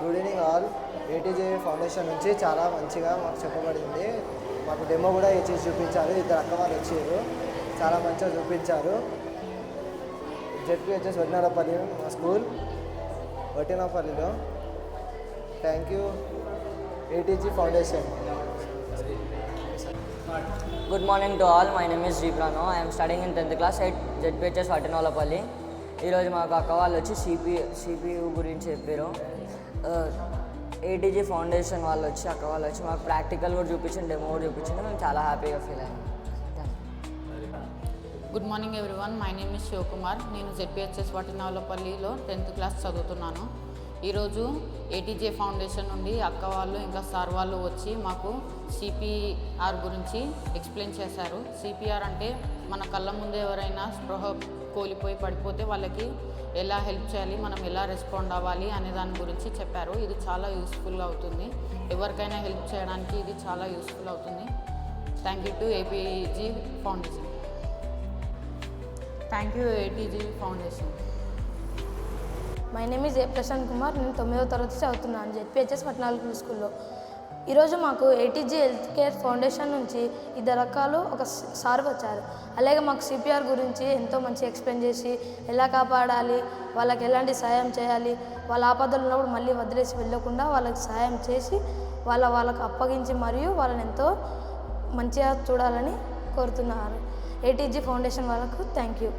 Good evening all. ATJ foundation నుంచి చాలా మంచిగా మాకు చెప్పబడింది. మాకు డెమో కూడా చేసి చూపించారు. ఇద్దరు అక్క వాళ్ళు వచ్చారు, చాలా మంచిగా చూపించారు. జెడ్పీహెచ్ఎస్ వడ్డినారపల్లి మా స్కూల్ వడ్డినారపల్లిలో. Thank you ATG foundation. Good morning to all. My name is Sri Prano. I am studying in 10th class at ZPHS Vatinolapalli. ఈరోజు మాకు అక్క వాళ్ళు వచ్చి సిపియు గురించి చెప్పారు. ఏటీజీ ఫౌండేషన్ వాళ్ళు వచ్చి అక్క వాళ్ళు వచ్చి మాకు ప్రాక్టికల్ కూడా చూపించింది, డెమో కూడా చూపించింది. మేము చాలా హ్యాపీగా ఫీల్ అయ్యాము. Good morning everyone. My name is Shivakumar. నేను ZPHS వాటినవలపల్లిలో 10th క్లాస్ చదువుతున్నాను. ఈరోజు ఏటీజే ఫౌండేషన్ నుండి అక్క వాళ్ళు ఇంకా సార్ వాళ్ళు వచ్చి మాకు సిపిఆర్ గురించి ఎక్స్ప్లెయిన్ చేశారు. సిపిఆర్ అంటే మన కళ్ళ ముందు ఎవరైనా స్పృహ కోల్పోయి పడిపోతే వాళ్ళకి ఎలా హెల్ప్ చేయాలి, మనం ఎలా రెస్పాండ్ అవ్వాలి అనే దాని గురించి చెప్పారు. ఇది చాలా యూస్ఫుల్గా అవుతుంది. ఎవరికైనా హెల్ప్ చేయడానికి ఇది చాలా యూస్ఫుల్ అవుతుంది. Thank you to APG foundation. Thank you ATG foundation. My name is Prashant Kumar. నేను 9వ తరగతి చదువుతున్నాను ZPHS వట్నాలపల్లి స్కూల్లో. ఈరోజు మాకు ఏటీజీ హెల్త్ కేర్ ఫౌండేషన్ నుంచి ఇద్దరు రకాలు ఒక సార్ వచ్చారు. అలాగే మాకు సిపిఆర్ గురించి ఎంతో మంచి ఎక్స్ప్లెయిన్ చేసి ఎలా కాపాడాలి, వాళ్ళకి ఎలాంటి సహాయం చేయాలి, వాళ్ళ ఆపదలు ఉన్నప్పుడు మళ్ళీ వదిలేసి వెళ్ళకుండా వాళ్ళకి సహాయం చేసి వాళ్ళకు అప్పగించి మరియు వాళ్ళని ఎంతో మంచిగా చూడాలని కోరుతున్నారు. ఏటీజీ ఫౌండేషన్ వాళ్ళకు థ్యాంక్ యూ.